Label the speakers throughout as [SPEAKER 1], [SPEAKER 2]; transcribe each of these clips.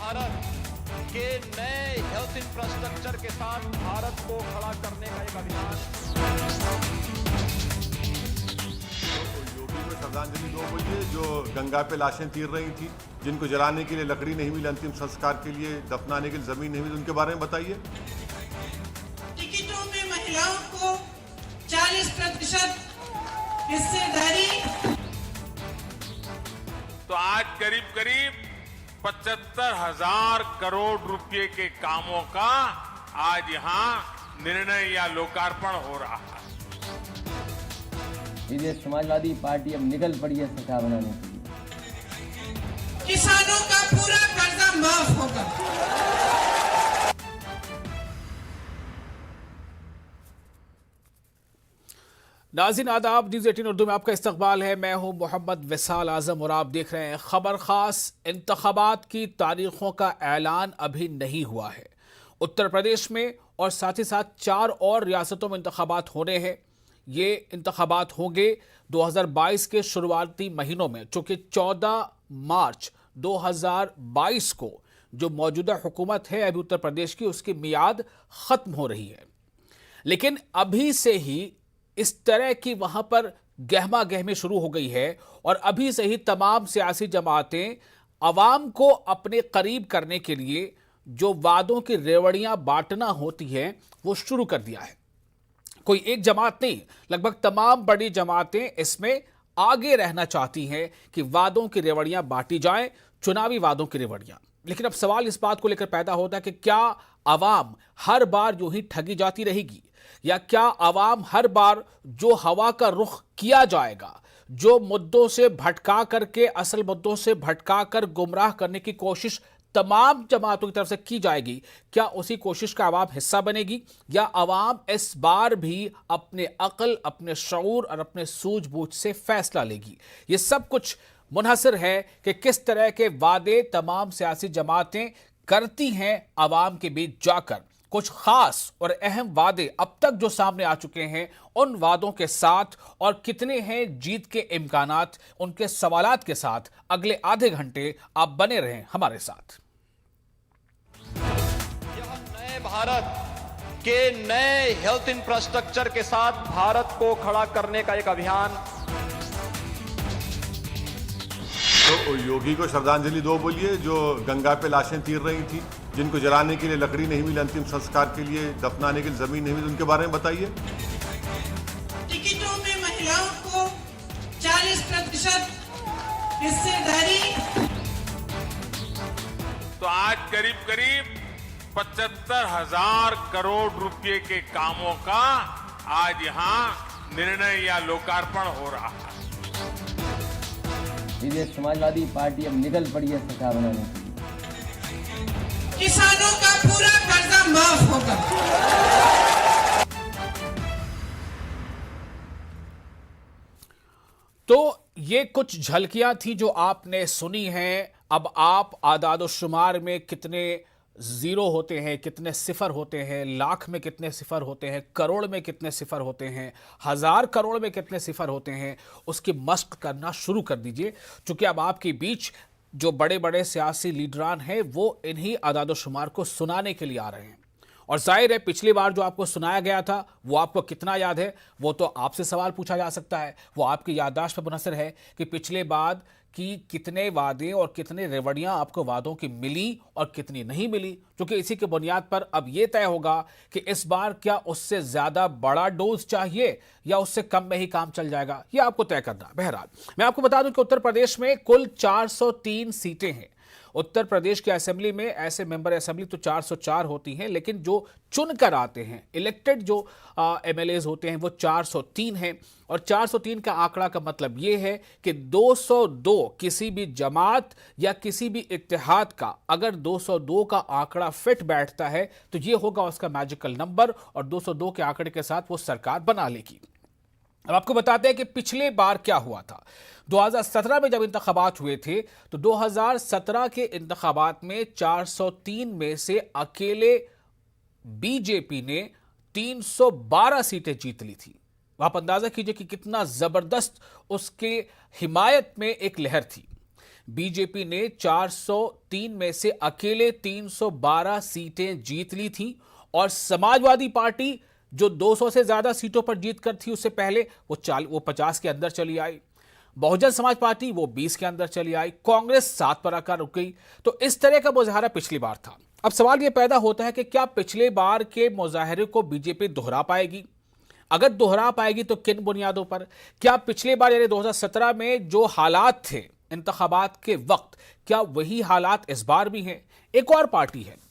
[SPEAKER 1] भारत के नए health infrastructure के साथ भारत को खड़ा करने का एक अभियान।
[SPEAKER 2] योगी को श्रद्धांजलि दो बोलिए, जो गंगा पे लाशें तीर रही थी, जिनको जलाने के लिए लकड़ी नहीं मिली, अंतिम संस्कार के लिए दफनाने के लिए जमीन नहीं मिली, उनके बारे में बताइए।
[SPEAKER 3] टिकटों में महिलाओं को 40% हिस्सेदारी।
[SPEAKER 4] तो आज करीब करीब 75,000 करोड़ रुपए के कामों का आज यहां निर्णय या लोकार्पण हो रहा है।
[SPEAKER 5] ये समाजवादी पार्टी अब निकल पड़ी है सरकार बनाने के लिए।
[SPEAKER 3] किसानों का पूरा कर्जा माफ होगा।
[SPEAKER 6] नाज़रीन आदाब, न्यूज़ 18 उर्दू में आपका इस्तकबाल है। मैं हूं मोहम्मद विसाल आजम और आप देख रहे हैं खबर खास। इंतखाबात की तारीखों का ऐलान अभी नहीं हुआ है। उत्तर प्रदेश में और साथ ही साथ 4 और रियासतों में इंतखाबात होने हैं। ये इंतखाबात होंगे 2022 के शुरुआती महीनों में, चूँकि 14 मार्च 2022 को जो मौजूदा हुकूमत है अभी उत्तर प्रदेश की, उसकी मियाद ख़त्म हो रही है। लेकिन अभी से ही इस तरह की वहां पर गहमा गहमी शुरू हो गई है और अभी से ही तमाम सियासी जमातें अवाम को अपने करीब करने के लिए जो वादों की रेवड़ियां बांटना होती हैं वो शुरू कर दिया है। कोई एक जमात नहीं, लगभग तमाम बड़ी जमातें इसमें आगे रहना चाहती हैं कि वादों की रेवड़ियां बांटी जाएं, चुनावी वादों की रेवड़ियां। लेकिन अब सवाल इस बात को लेकर पैदा होता है कि क्या अवाम हर बार यूं ही ठगी जाती रहेगी, या क्या अवाम हर बार जो हवा का रुख किया जाएगा, जो मुद्दों से भटका करके असल मुद्दों से भटका कर गुमराह करने की कोशिश तमाम जमातों की तरफ से की जाएगी, क्या उसी कोशिश का अवाम हिस्सा बनेगी, या अवाम इस बार भी अपने अक्ल, अपने शऊर और अपने सूझबूझ से फैसला लेगी? ये सब कुछ मुनहसर है कि किस तरह के वादे तमाम सियासी जमातें करती हैं अवाम के बीच जाकर। कुछ खास और अहम वादे अब तक जो सामने आ चुके हैं, उन वादों के साथ और कितने हैं जीत के इम्कानात, उनके सवालात के साथ अगले आधे घंटे आप बने रहें हमारे साथ।
[SPEAKER 1] यह नए भारत के नए हेल्थ इंफ्रास्ट्रक्चर के साथ भारत को खड़ा करने का एक अभियान।
[SPEAKER 2] तो योगी को श्रद्धांजलि दो बोलिए, जो गंगा पे लाशें तीर रही थी, जिनको जलाने के लिए लकड़ी नहीं मिली, अंतिम संस्कार के लिए दफनाने के लिए जमीन नहीं मिली, उनके बारे में बताइए।
[SPEAKER 3] टिकटों में महिलाओं को 40% हिस्सेदारी।
[SPEAKER 4] तो आज करीब करीब 75,000 करोड़ रुपए के कामों का आज यहां निर्णय या लोकार्पण हो रहा है।
[SPEAKER 5] ये समाजवादी पार्टी अब निकल पड़ी है सरकार बनाने के लिए।
[SPEAKER 3] किसानों का पूरा कर्जा माफ होगा।
[SPEAKER 6] तो ये कुछ झलकियां थी जो आपने सुनी हैं। अब आप आदाद-ओ-शुमार में कितने जीरो होते हैं, कितने सिफर होते हैं, लाख में कितने सिफर होते हैं, करोड़ में कितने सिफर होते हैं, 1000 करोड़ में कितने सिफर होते हैं, उसकी मश्क करना शुरू कर दीजिए। क्योंकि अब आपके बीच जो बड़े बड़े सियासी लीडरान हैं वो इन्हीं आदाद-ओ-शुमार को सुनाने के लिए आ रहे हैं। और जाहिर है पिछली बार जो आपको सुनाया गया था वो आपको कितना याद है, वो तो आपसे सवाल पूछा जा सकता है। वो आपकी याददाश्त पर मुनहसर है कि पिछले बार कि कितने वादे और कितने रेवड़ियां आपको वादों की मिली और कितनी नहीं मिली। क्योंकि इसी के बुनियाद पर अब यह तय होगा कि इस बार क्या उससे ज्यादा बड़ा डोज चाहिए या उससे कम में ही काम चल जाएगा, यह आपको तय करना। बहरहाल मैं आपको बता दूं कि उत्तर प्रदेश में कुल 403 सीटें हैं। उत्तर प्रदेश की असेंबली में ऐसे मेंबर असेंबली तो 404 होती हैं, लेकिन जो चुनकर आते हैं, इलेक्टेड जो एमएलएज होते हैं वो 403 हैं। और 403 का आंकड़ा का मतलब ये है कि 202 किसी भी जमात या किसी भी इत्तेहाद का, अगर 202 का आंकड़ा फिट बैठता है तो ये होगा उसका मैजिकल नंबर, और 202 के आंकड़े के साथ वो सरकार बना लेगी। अब आपको बताते हैं कि पिछले बार क्या हुआ था। 2017 में जब इंतखाबात हुए थे तो 2017 के इंतखाबात में 403 में से अकेले बीजेपी ने 312 सीटें जीत ली थी। आप अंदाजा कीजिए कि कितना जबरदस्त उसके हिमायत में एक लहर थी। बीजेपी ने 403 में से अकेले 312 सीटें जीत ली थी और समाजवादी पार्टी जो 200 से ज्यादा सीटों पर जीत कर थी उससे पहले वो 50 के अंदर चली आई। बहुजन समाज पार्टी वो 20 के अंदर चली आई। कांग्रेस 7 पर आकर रुक गई। तो इस तरह का मुजाहरा पिछली बार था। अब सवाल यह पैदा होता है कि क्या पिछले बार के मुजाहरे को बीजेपी दोहरा पाएगी? अगर दोहरा पाएगी तो किन बुनियादों पर? क्या पिछले बार यानी 2017 में जो हालात थे इंतखाबात के वक्त, क्या वही हालात इस बार भी हैं? एक और पार्टी है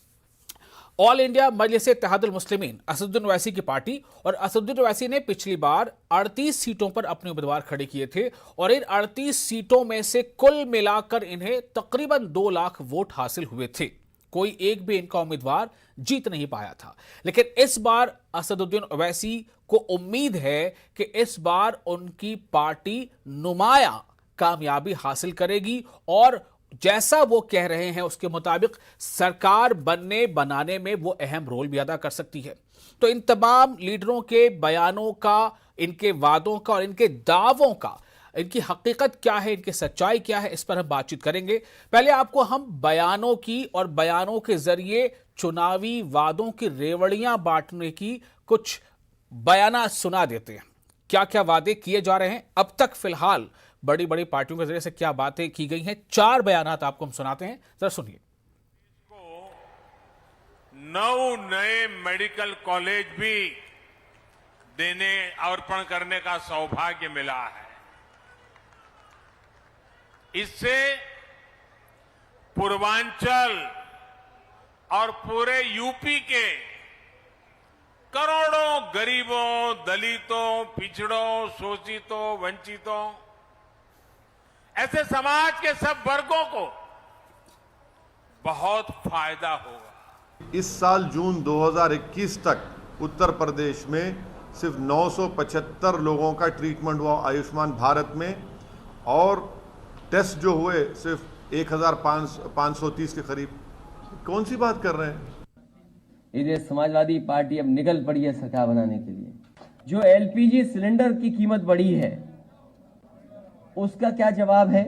[SPEAKER 6] ऑल इंडिया मजलिस इत्तेहादुल मुस्लिमीन, असदुद्दीन ओवैसी की पार्टी। और असदुद्दीन ओवैसी ने पिछली बार 38 सीटों पर अपने उम्मीदवार खड़े किए थे और इन 38 सीटों में से कुल मिलाकर इन्हें तकरीबन 2 लाख वोट हासिल हुए थे। कोई एक भी इनका उम्मीदवार जीत नहीं पाया था। लेकिन इस बार असदुद्दीन ओवैसी को उम्मीद है कि इस बार उनकी पार्टी नुमाया कामयाबी हासिल करेगी और जैसा वो कह रहे हैं उसके मुताबिक सरकार बनने बनाने में वो अहम रोल भी अदा कर सकती है। तो इन तमाम लीडरों के बयानों का, इनके वादों का और इनके दावों का, इनकी हकीकत क्या है, इनकी सच्चाई क्या है, इस पर हम बातचीत करेंगे। पहले आपको हम बयानों की और बयानों के जरिए चुनावी वादों की रेवड़ियां बांटने की कुछ बयाना सुना देते हैं। क्या क्या वादे किए जा रहे हैं, अब तक फिलहाल बड़ी बड़ी पार्टियों के जरिए से क्या बातें की गई हैं। 4 बयानात आपको हम सुनाते हैं, जरा सुनिए।
[SPEAKER 4] 9 नए मेडिकल कॉलेज भी देने अर्पण करने का सौभाग्य मिला है। इससे पूर्वांचल और पूरे यूपी के करोड़ों गरीबों, दलितों, पिछड़ों, शोषितों, वंचितों, ऐसे समाज के सब वर्गों को बहुत फायदा होगा।
[SPEAKER 2] इस साल जून 2021 तक उत्तर प्रदेश में सिर्फ 975 लोगों का ट्रीटमेंट हुआ आयुष्मान भारत में और टेस्ट जो हुए सिर्फ 1530 के करीब। कौन सी बात कर रहे हैं?
[SPEAKER 5] इधर समाजवादी पार्टी अब निकल पड़ी है सरकार बनाने के लिए। जो एलपीजी सिलेंडर की कीमत बढ़ी है उसका क्या जवाब है?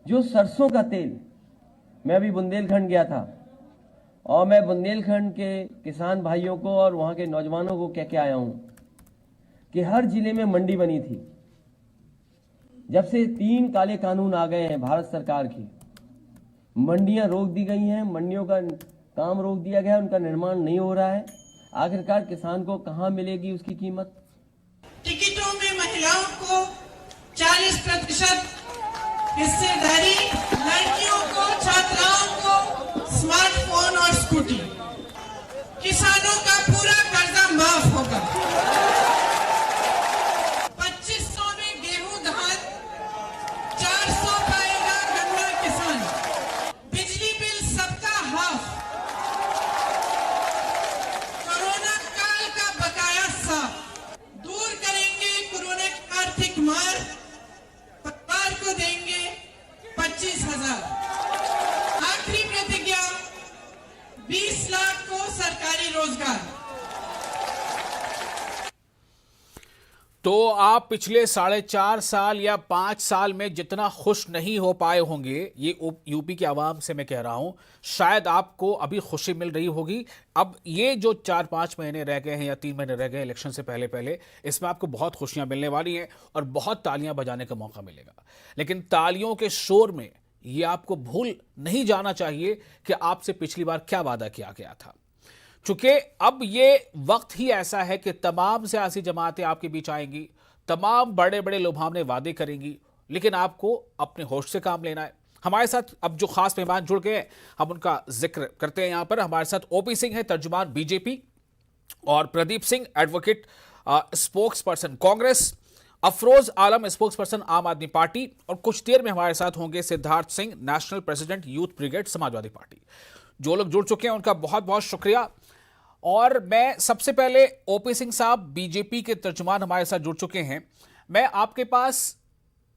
[SPEAKER 5] जो सरसों का तेल, मैं अभी बुंदेलखंड गया था और मैं बुंदेलखंड के किसान भाइयों को और वहां के नौजवानों को कह के आया हूं कि हर जिले में मंडी बनी थी। जब से 3 काले कानून आ गए हैं भारत सरकार की, मंडियां रोक दी गई हैं, मंडियों का काम रोक दिया गया है, उनका निर्माण नहीं हो रहा है। आखिरकार किसान को कहां मिलेगी उसकी कीमत?
[SPEAKER 3] टिकटों में महिलाओं को 40% हिस्सेदारी, लड़कियों को, छात्राओं को स्मार्टफोन और स्कूटी, किसानों का पूरा कर्जा माफ होगा। 2500 में गेहूं धान, 400 पाएगा गन्ना किसान, बिजली बिल सबका हाफ, कोरोना काल का बकाया साफ, दूर करेंगे कोरोना आर्थिक मार, परिवार को देंगे 25,000। आखिरी प्रतिज्ञा 20 लाख को सरकारी रोजगार।
[SPEAKER 6] तो आप पिछले 4.5 साल या 5 साल में जितना खुश नहीं हो पाए होंगे, ये यूपी की आवाम से मैं कह रहा हूं, शायद आपको अभी खुशी मिल रही होगी। अब ये जो 4-5 महीने रह गए हैं या 3 महीने रह गए इलेक्शन से पहले, इसमें आपको बहुत खुशियां मिलने वाली हैं और बहुत तालियां बजाने का मौका मिलेगा। लेकिन तालियों के शोर में ये आपको भूल नहीं जाना चाहिए कि आपसे पिछली बार क्या वादा किया गया था। चूंकि अब ये वक्त ही ऐसा है कि तमाम सियासी जमातें आपके बीच आएंगी, तमाम बड़े बड़े लुभावने वादे करेंगी, लेकिन आपको अपने होश से काम लेना है। हमारे साथ अब जो खास मेहमान जुड़ गए हैं, हम उनका जिक्र करते हैं। यहां पर हमारे साथ ओपी सिंह है, तर्जुमान बीजेपी, और Pradeep Singh advocate, spokesperson Congress, Afroz Alam spokesperson Aam Aadmi party, और कुछ देर में हमारे साथ होंगे Siddharth Singh, national president youth brigade Samajwadi party. जो लोग जुड़ चुके हैं उनका बहुत बहुत शुक्रिया। और मैं सबसे पहले ओपी सिंह साहब, बीजेपी के तर्जुमान हमारे साथ जुड़ चुके हैं, मैं आपके पास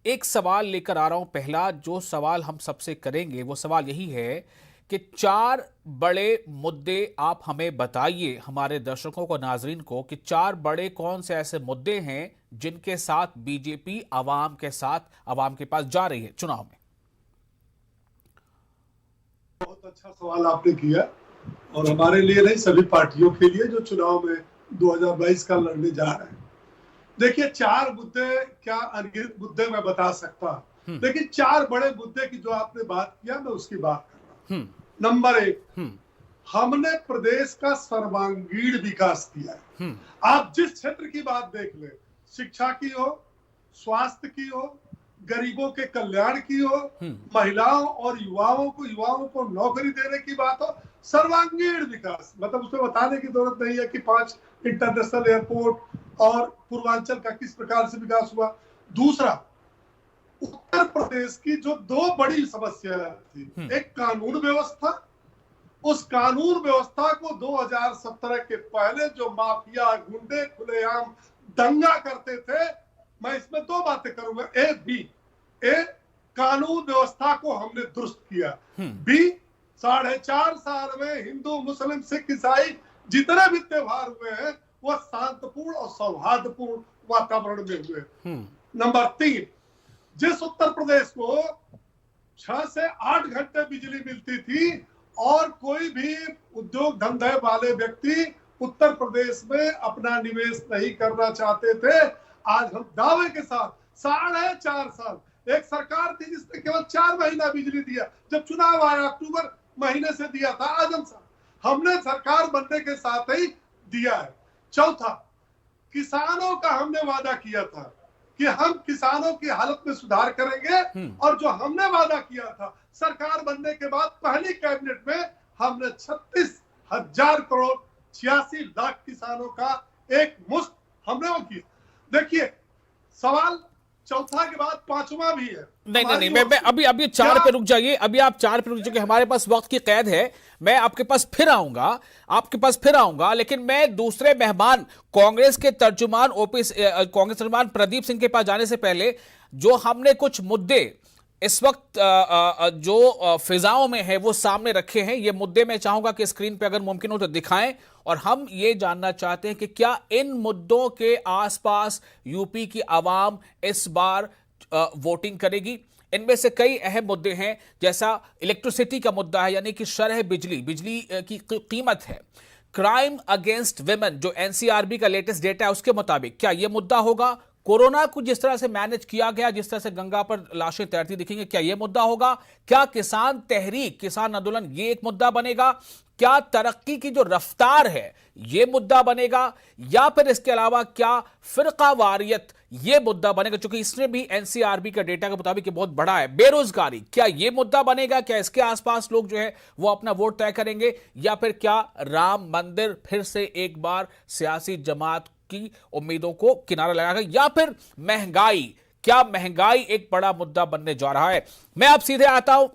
[SPEAKER 6] एक सवाल लेकर आ रहा हूं। पहला जो सवाल हम सबसे करेंगे वो सवाल यही है कि 4 बड़े मुद्दे आप हमें बताइए, हमारे दर्शकों को, नाजरीन को, कि 4 बड़े कौन से ऐसे मुद्दे हैं जिनके साथ बीजेपी आवाम के पास जा रही है चुनाव में।
[SPEAKER 7] बहुत अच्छा सवाल आपने किया और हमारे लिए नहीं, सभी पार्टियों के लिए जो चुनाव में 2022 का लड़ने जा रहे हैं। देखिए, 4 मुद्दे, क्या अनगिनत मुद्दे मैं बता सकता, लेकिन 4 बड़े मुद्दे की जो आपने बात किया, मैं उसकी बात कर रहा हूं। नंबर 1, हमने प्रदेश का सर्वांगीण विकास किया है। आप जिस क्षेत्र की बात देख ले, शिक्षा की हो, स्वास्थ्य की हो, गरीबों के कल्याण की हो, महिलाओं और युवाओं को नौकरी देने की बात हो, सर्वांगीण विकास, मतलब उसमें बताने की जरूरत नहीं है कि 5 इंटरनेशनल एयरपोर्ट और पूर्वांचल का किस प्रकार से विकास हुआ। दूसरा, उत्तर प्रदेश की जो 2 बड़ी समस्या थी, एक कानून व्यवस्था, उस कानून व्यवस्था को 2017 के पहले जो माफिया गुंडे खुलेआम दंगा करते थे, मैं इसमें 2 बातें करूंगा। ए, कानून व्यवस्था को हमने दुरुस्त किया। बी, 4.5 साल में हिंदू, मुस्लिम, सिख, ईसाई जितने भी त्योहार हुए हैं वह शांतिपूर्ण और सौहार्दपूर्ण वातावरण में हुए। नंबर 3, जिस उत्तर प्रदेश को 6 से 8 घंटे बिजली मिलती थी और कोई भी उद्योग धंधे वाले व्यक्ति उत्तर प्रदेश में अपना निवेश नहीं करना चाहते थे, आज हम दावे के साथ 4.5 साल, एक सरकार थी जिसने केवल 4 महीना बिजली दिया, जब चुनाव आया अक्टूबर महीने से दिया था आजम साहब, हमने सरकार बनने के साथ ही दिया है। चौथा, किसानों का हमने वादा किया था कि हम किसानों की हालत में सुधार करेंगे, और जो हमने वादा किया था सरकार बनने के बाद पहली कैबिनेट में हमने 36,000 करोड़ 86 लाख किसानों का एक मुश्त हमने वो किया। देखिए, सवाल चौथा के बाद 5वां भी है।
[SPEAKER 6] नहीं, मैं अभी 4 पे रुक जाइए, अभी आप 4 पे रुक जाइए, हमारे पास वक्त की कैद है। मैं आपके पास फिर आऊंगा, लेकिन मैं दूसरे मेहमान कांग्रेस के तर्जुमान कांग्रेस तर्जुमान प्रदीप सिंह के पास जाने से पहले, जो हमने कुछ मुद्दे इस वक्त जो फिजाओं में है वो सामने रखे हैं, ये मुद्दे मैं चाहूंगा कि स्क्रीन पे अगर मुमकिन हो तो दिखाएं, और हम ये जानना चाहते हैं कि क्या इन मुद्दों के आसपास यूपी की आवाम इस बार वोटिंग करेगी। इनमें से कई अहम मुद्दे हैं, जैसा इलेक्ट्रिसिटी का मुद्दा है, यानी कि शरह बिजली की कीमत है, क्राइम अगेंस्ट विमेन, जो एनसीआरबी का लेटेस्ट डेटा है उसके मुताबिक क्या यह मुद्दा होगा। कोरोना को जिस तरह से मैनेज किया गया, जिस तरह से गंगा पर लाशें तैरती दिखेंगी, क्या यह मुद्दा होगा। क्या किसान तहरीक, किसान आंदोलन, ये एक मुद्दा बनेगा। क्या तरक्की की जो रफ्तार है यह मुद्दा बनेगा, या फिर इसके अलावा क्या फिरका वारियत यह मुद्दा बनेगा, क्योंकि इसमें भी एनसीआरबी का डेटा के मुताबिक बहुत बड़ा है। बेरोजगारी, क्या यह मुद्दा बनेगा, क्या इसके आसपास लोग जो है वो अपना वोट तय करेंगे, या फिर क्या राम मंदिर फिर से एक बार सियासी जमात की उम्मीदों को किनारा लगाएगा, या फिर महंगाई, क्या महंगाई एक बड़ा मुद्दा बनने जा रहा है। मैं अब सीधे आता हूं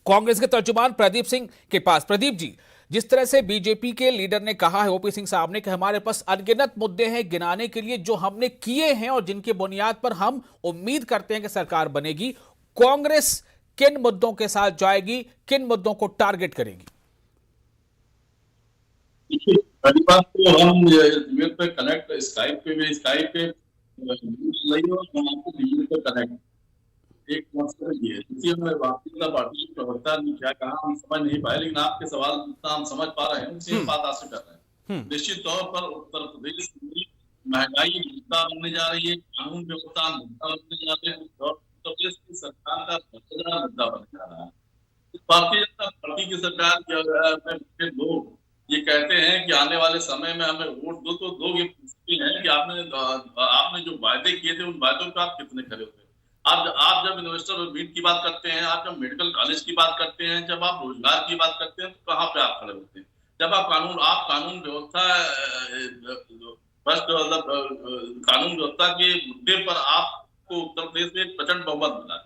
[SPEAKER 6] कांग्रेस के तर्जुमान प्रदीप सिंह के पास। प्रदीप जी, जिस तरह से बीजेपी के लीडर ने कहा है, ओपी सिंह साहब ने, कि हमारे पास अनगिनत मुद्दे हैं गिनाने के लिए जो हमने किए हैं और जिनकी बुनियाद पर हम उम्मीद करते हैं कि सरकार बनेगी, कांग्रेस किन मुद्दों के साथ जाएगी, किन मुद्दों को टारगेट करेगी।
[SPEAKER 8] पहली बात तो हम ईमेल पे कनेक्ट, स्काइप पे कनेक्ट एक मकसद ये है, इसी में भारतीय जनता पार्टी के प्रवक्ता ने क्या कहा हम समझ नहीं पाए, लेकिन आपके सवाल जितना हम समझ पा रहे हैं उसी बात हासिल कर रहे हैं। निश्चित तौर पर उत्तर प्रदेश में महंगाई मुद्दा बनने जा रही है, कानून व्यवस्था मुद्दा बनने जा रही है, और उत्तर प्रदेश की सरकार का भ्रष्टाचार मुद्दा बनने जा रहा है। भारतीय जनता पार्टी की सरकार के लोग ये कहते हैं कि आने वाले समय में हमें वोट दो, तो लोग ये पूछते हैं कि आपने जो वायदे किए थे उन वायदों का आप कितने खरे होते हैं। आप जब इन्वेस्टर मीट की बात करते हैं, आप जब मेडिकल कॉलेज की बात करते हैं, जब आप रोजगार की बात करते हैं, तो कहाँ पे आप खड़े होते हैं। जब आप कानून व्यवस्था कानून व्यवस्था के मुद्दे पर आपको उत्तर प्रदेश में प्रचंड बहुमत मिला है।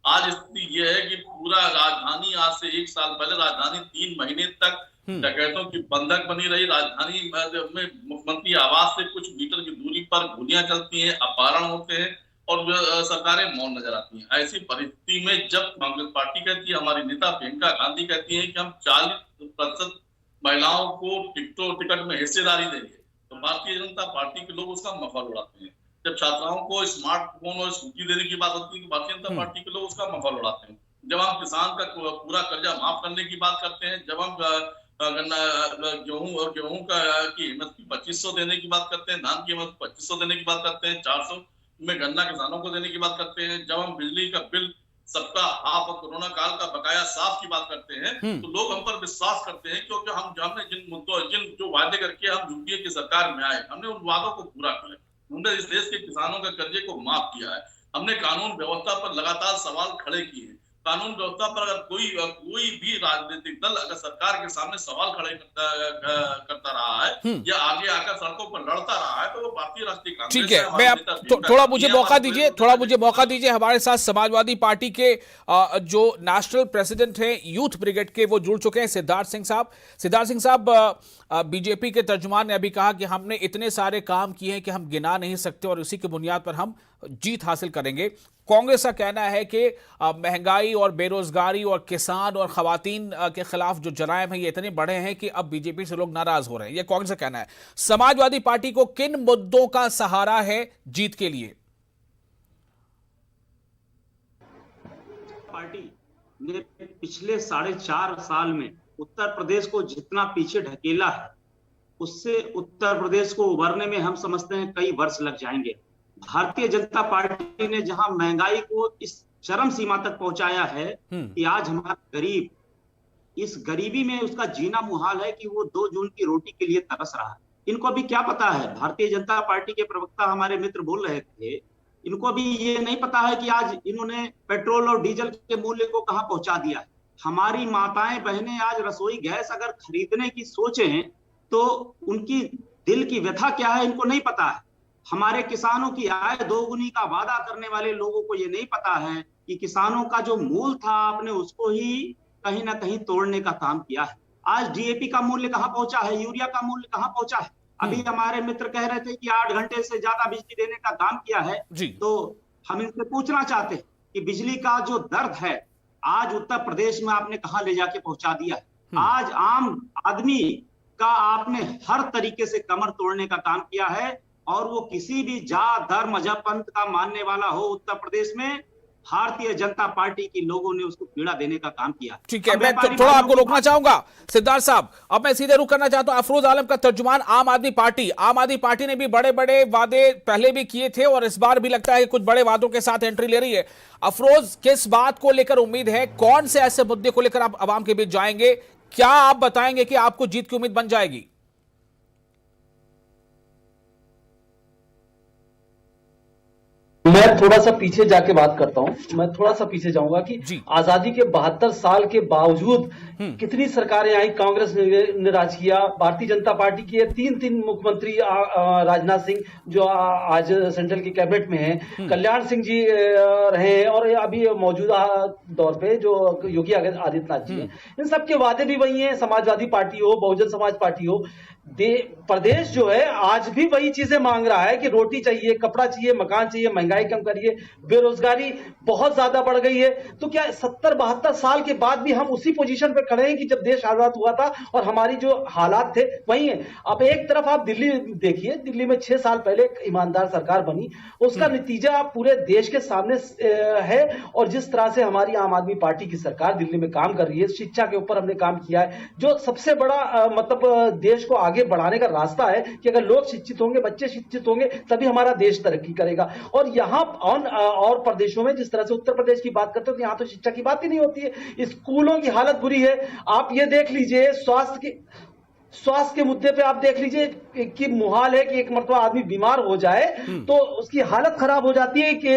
[SPEAKER 8] आज स्थिति यह है कि पूरा राजधानी, आज से 1 साल पहले राजधानी 3 महीने तक डकैतों की बंधक बनी रही। राजधानी में मुख्यमंत्री आवास से कुछ मीटर की दूरी पर गोलियां चलती हैं, अपहरण होते हैं और सरकारें मौन नजर आती हैं। ऐसी परिस्थिति में जब कांग्रेस पार्टी कहती है, हमारी नेता प्रियंका गांधी कहती है कि हम 40% महिलाओं को टिकट में हिस्सेदारी देंगे, तो भारतीय जनता पार्टी के लोग उसका मफा उड़ाते हैं। जब छात्राओं को स्मार्टफोन और स्कूटी देने की बात होती है, भारतीय जनता पार्टी के लोग उसका मफा उड़ाते हैं। जब हम किसान का पूरा कर्जा माफ करने की बात करते हैं, जब हम गेहूं की कीमत 2500 देने की बात करते हैं, धान की कीमत 2500 देने की बात करते हैं, 400 में गन्ना किसानों को देने की बात करते हैं, जब हम बिजली का बिल सबका हाफ और कोरोना काल का बकाया साफ की बात करते हैं, तो लोग हम पर विश्वास करते हैं, क्योंकि हमने जिन जो वादे करके हम यूपीए की सरकार में आए, हमने उन वादों को पूरा किया। हमने इस देश के किसानों के कर्जे को माफ किया है। हमने कानून व्यवस्था पर लगातार सवाल खड़े किए हैं। कानून व्यवस्था पर अगर कोई भी राजनीतिक दल अगर सरकार के सामने सवाल खड़े करता रहा है या आगे आकर सड़कों पर लड़ता रहा है, तो वो भारतीय राष्ट्रीय कांग्रेस।
[SPEAKER 6] ठीक है, मैं अब थोड़ा मुझे मौका दीजिए। हमारे साथ समाजवादी पार्टी के जो नेशनल प्रेसिडेंट हैं यूथ ब्रिगेड के, वो जुड़ चुके हैं, सिद्धार्थ सिंह साहब। बीजेपी के तर्जुमान ने अभी कहा कि हमने इतने सारे काम किए हैं कि हम गिना नहीं सकते और इसी की बुनियाद पर हम जीत हासिल करेंगे। कांग्रेस का कहना है कि महंगाई और बेरोजगारी और किसान और खवातीन के खिलाफ जो जराइम है ये इतने बड़े हैं कि अब बीजेपी से लोग नाराज हो रहे हैं। ये कांग्रेस का कहना है। समाजवादी पार्टी को किन मुद्दों का सहारा है जीत के लिए?
[SPEAKER 9] पार्टी ने पिछले 4.5 साल में उत्तर प्रदेश को जितना पीछे ढकेला है, उससे उत्तर प्रदेश को उभरने में हम समझते हैं कई वर्ष लग जाएंगे। भारतीय जनता पार्टी ने जहां महंगाई को इस चरम सीमा तक पहुंचाया है कि आज हमारा गरीब इस गरीबी में उसका जीना मुहाल है कि वो 2 जून की रोटी के लिए तरस रहा है। इनको अभी क्या पता है? भारतीय जनता पार्टी के प्रवक्ता हमारे मित्र बोल रहे थे, इनको भी ये नहीं पता है कि आज इन्होंने पेट्रोल और डीजल के मूल्य को कहां पहुंचा दिया है। हमारी माताएं बहनें आज रसोई गैस अगर खरीदने की सोचें तो उनकी दिल की व्यथा क्या है इनको नहीं पता है। हमारे किसानों की आय दोगुनी का वादा करने वाले लोगों को ये नहीं पता है कि किसानों का जो मूल था आपने उसको ही कहीं ना कहीं तोड़ने का काम किया है। आज डीएपी का मूल्य कहां पहुंचा है, यूरिया का मूल्य कहां पहुंचा है। अभी हमारे मित्र कह रहे थे कि 8 घंटे से ज्यादा बिजली देने का काम किया है, तो हम इनसे पूछना चाहते हैं कि बिजली का जो दर्द है आज उत्तर प्रदेश में आपने कहां ले जाके पहुंचा दिया है। आज आम आदमी का आपने हर तरीके से कमर तोड़ने का काम किया है, और वो किसी भी जात धर्म मजहब पंथ का मानने वाला हो, उत्तर प्रदेश में भारतीय जनता पार्टी के लोगों ने उसको पीड़ा देने का काम किया।
[SPEAKER 6] ठीक है, मैं थोड़ा आपको रोकना चाहूंगा सिद्धार्थ साहब। अब मैं सीधे रुक करना चाहता हूं अफरोज आलम का तर्जुमान आम आदमी पार्टी ने भी बड़े बड़े वादे पहले भी किए थे और इस बार भी लगता है कि कुछ बड़े वादों के साथ एंट्री ले रही है। अफरोज, किस बात को लेकर उम्मीद है? कौन से ऐसे मुद्दे को लेकर आप आवाम के बीच जाएंगे? क्या आप बताएंगे कि आपको जीत की उम्मीद बन जाएगी?
[SPEAKER 10] मैं थोड़ा सा पीछे जाके बात करता हूं। मैं थोड़ा सा पीछे जाऊंगा कि आजादी के 72 साल के बावजूद कितनी सरकारें आई, कांग्रेस ने राज किया, भारतीय जनता पार्टी के 3 मुख्यमंत्री, राजनाथ सिंह जो आज सेंट्रल की कैबिनेट में हैं, कल्याण सिंह जी रहे हैं, और अभी मौजूदा दौर पे जो योगी आदित्यनाथ जी हैं। इन सबके वादे भी वही हैं, समाजवादी पार्टी हो, बहुजन समाज पार्टी हो। प्रदेश जो है आज भी वही चीजें मांग रहा है कि रोटी चाहिए, कपड़ा चाहिए, मकान चाहिए, महंगाई कम करिए, बेरोजगारी बहुत ज्यादा बढ़ गई है। तो क्या 70-72 साल के बाद भी हम उसी पोजीशन पे खड़े हैं कि जब देश आजाद हुआ था और हमारी जो हालात थे वही है? अब एक तरफ आप दिल्ली देखिए, दिल्ली में 6 साल पहले एक ईमानदार सरकार बनी, उसका नतीजा पूरे देश के सामने है। और जिस तरह से हमारी आम आदमी पार्टी की सरकार दिल्ली में काम कर रही है, शिक्षा के ऊपर हमने काम किया है, जो सबसे बड़ा मतलब देश को आगे बढ़ाने का रास्ता है कि अगर लोग शिक्षित होंगे, बच्चे शिक्षित होंगे, तभी हमारा देश तरक्की करेगा। और यहाँ और प्रदेशों में जिस तरह से उत्तर प्रदेश की बात करते हो तो यहाँ तो शिक्षा की बात ही नहीं होती है। स्कूलों की हालत बुरी है। आप ये देख लीजिए, स्वास्थ्य के मुद्दे पे आप देख लीजिए कि मुहाल है कि एक मरतबा आदमी बीमार हो जाए तो उसकी हालत खराब हो जाती है कि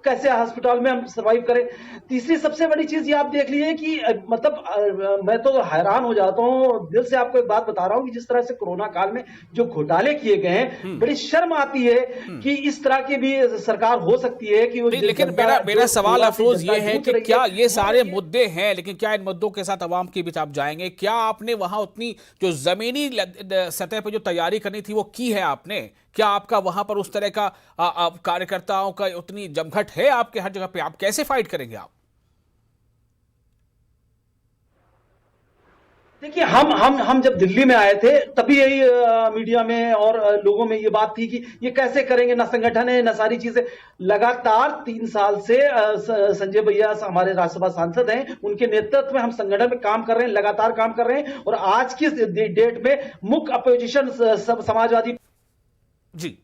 [SPEAKER 10] कैसे अस्पताल में हम सर्वाइव करें। तीसरी सबसे बड़ी चीज ये आप देख लीजिए कि मतलब मैं तो हैरान हो जाता हूँ, दिल से आपको एक बात बता रहा हूँ कि जिस तरह से कोरोना काल में जो घोटाले किए गए हैं, बड़ी शर्म आती है कि इस तरह की भी सरकार हो सकती है कि
[SPEAKER 6] लेकिन मेरा सवाल अफरोज ये है कि क्या ये सारे मुद्दे हैं, लेकिन क्या इन मुद्दों के साथ अवाम के बीच आप जाएंगे? क्या आपने वहां उतनी जो जमीनी सतह पर जो तैयारी करनी थी वो की है आपने? क्या आपका वहां पर उस तरह का कार्यकर्ताओं का उतनी जमघट है आपके हर जगह पे? आप कैसे फाइट करेंगे आप?
[SPEAKER 10] देखिए हम जब दिल्ली में आए थे तभी यही मीडिया में और लोगों में ये बात थी कि ये कैसे करेंगे, ना संगठन है ना सारी चीजें। लगातार 3 साल से संजय भैया हमारे राज्यसभा सांसद हैं, उनके नेतृत्व में हम संगठन में काम कर रहे हैं, लगातार काम कर रहे हैं। और आज की डेट में मुख्य अपोजिशन समाजवादी।
[SPEAKER 6] जी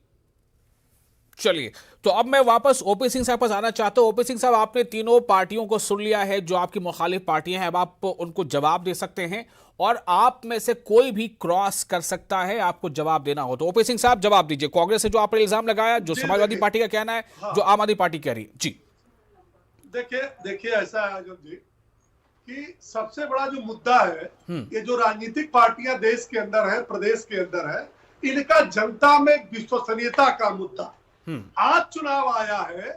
[SPEAKER 6] चलिए, तो अब मैं वापस ओपी सिंह साहब पास आना चाहता हूं। ओपी सिंह साहब, आपने तीनों पार्टियों को सुन लिया है जो आपकी मुखालिफ पार्टियां हैं। अब आप उनको जवाब दे सकते हैं और आप में से कोई भी क्रॉस कर सकता है आपको जवाब देना हो तो। ओपी सिंह साहब जवाब दीजिए, कांग्रेस से जो आपने इल्जाम लगाया, जो समाजवादी पार्टी का कहना है, जो आम आदमी पार्टी कह रही है। जी
[SPEAKER 7] देखिए ऐसा है आजम जी कि सबसे बड़ा जो मुद्दा है, ये जो राजनीतिक पार्टियां देश के अंदर है, प्रदेश के अंदर है, इनका जनता में विश्वसनीयता का मुद्दा। आज चुनाव आया है,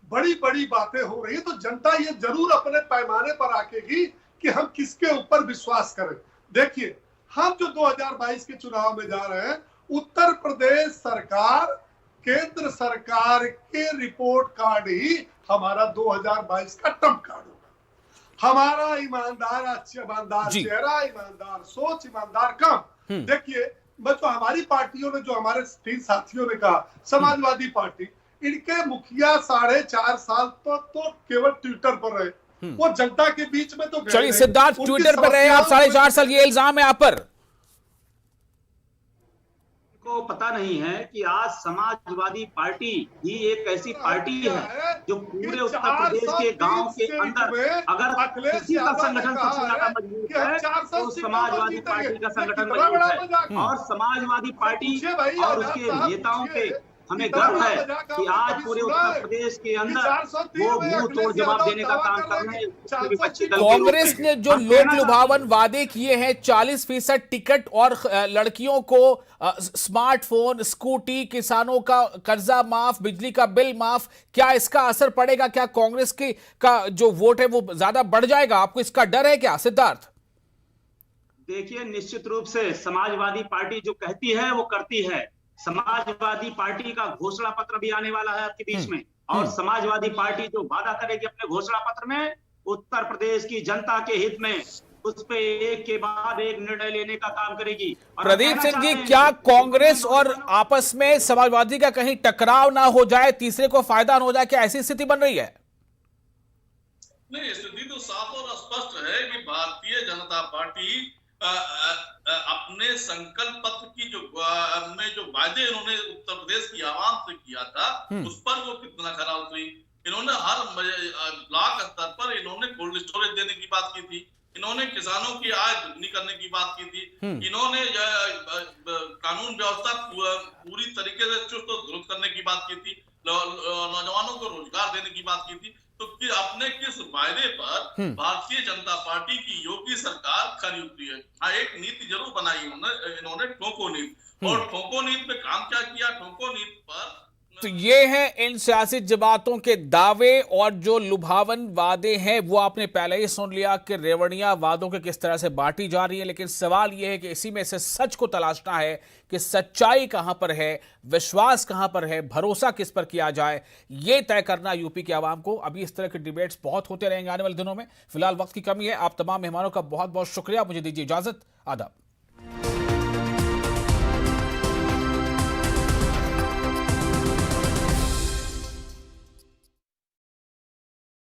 [SPEAKER 7] बड़ी बड़ी बातें हो रही है, तो जनता ये जरूर अपने पैमाने पर आकेगी कि हम किसके ऊपर विश्वास करें। देखिए, हम जो 2022 के चुनाव में जा रहे हैं, उत्तर प्रदेश सरकार, केंद्र सरकार के रिपोर्ट कार्ड ही हमारा 2022 का ट्रम्प कार्ड होगा। हमारा ईमानदार चेहरा, ईमानदार सोच, ईमानदार काम। देखिए, बस तो हमारी पार्टियों ने, जो हमारे 3 साथियों ने कहा, समाजवादी पार्टी, इनके मुखिया 4.5 साल तो केवल ट्विटर पर रहे, वो जनता के बीच में तो।
[SPEAKER 6] चलिए सिद्धार्थ, ट्विटर पर रहे आप 4.5 साल, ये इल्जाम है आप पर।
[SPEAKER 9] को पता नहीं है कि आज समाजवादी पार्टी ही एक ऐसी पार्टी है जो पूरे उत्तर प्रदेश के गांव के अंदर, अगर किसी का संगठन सबसे ज्यादा मजबूत है तो समाजवादी पार्टी का संगठन मजबूत है। और समाजवादी पार्टी और उसके नेताओं के हमें गर्व है कि आज पूरे उत्तर प्रदेश के अंदर वो मुंह तोड़ जवाब देने का काम कर रहे हैं।
[SPEAKER 6] कांग्रेस ने जो लोक लुभावन वादे किए हैं, 40% टिकट और लड़कियों को स्मार्टफोन, स्कूटी, किसानों का कर्जा माफ, बिजली का बिल माफ, क्या इसका असर पड़ेगा? क्या कांग्रेस का जो वोट है वो ज्यादा बढ़ जाएगा? आपको इसका डर है क्या सिद्धार्थ?
[SPEAKER 9] देखिए, निश्चित रूप से समाजवादी पार्टी जो कहती है वो करती है। समाजवादी पार्टी का घोषणा पत्र भी आने वाला है आपके बीच में, और समाजवादी पार्टी जो वादा करेगी अपने घोषणा पत्र में, उत्तर प्रदेश की जनता के हित में उस पे एक के बाद एक निर्णय लेने का काम करेगी।
[SPEAKER 6] प्रदीप सिंह जी, क्या कांग्रेस और आपस में समाजवादी का कहीं टकराव ना हो जाए, तीसरे को फायदा ना हो जाए, क्या ऐसी स्थिति बन रही है?
[SPEAKER 8] नहीं, स्थिति तो साफ और स्पष्ट है कि भारतीय जनता पार्टी अपने संकल्प पत्र की जो वायदे इन्होंने उत्तर प्रदेश की आवाम से किया था, उस पर वो कितना खरा उतरी। इन्होंने हर ब्लॉक स्तर पर इन्होंने कोल्ड स्टोरेज देने की बात की थी, इन्होंने किसानों की आय दुगनी करने की बात की थी, इन्होंने कानून व्यवस्था पूरी तरीके से चुस्त और दुरुस्त करने की बात की थी, नौजवानों को रोजगार देने की बात की थी। तो अपने किस वायदे पर भारतीय जनता पार्टी की योगी सरकार खरी उतरी है? हाँ, एक नीति जरूर बनाई इन्होंने ठोको नीति, और ठोको नीति पे काम क्या किया? ठोको नीति पर
[SPEAKER 6] तो ये है इन सियासी जमातों के दावे और जो लुभावन वादे हैं वो आपने पहले ही सुन लिया कि रेवड़ियां वादों के किस तरह से बांटी जा रही है। लेकिन सवाल ये है कि इसी में से सच को तलाशना है कि सच्चाई कहां पर है, विश्वास कहां पर है, भरोसा किस पर किया जाए, ये तय करना यूपी के आवाम को। अभी इस तरह के डिबेट्स बहुत होते रहेंगे आने वाले दिनों में। फिलहाल वक्त की कमी है। आप तमाम मेहमानों का बहुत बहुत शुक्रिया। मुझे दीजिए इजाजत। आदाब।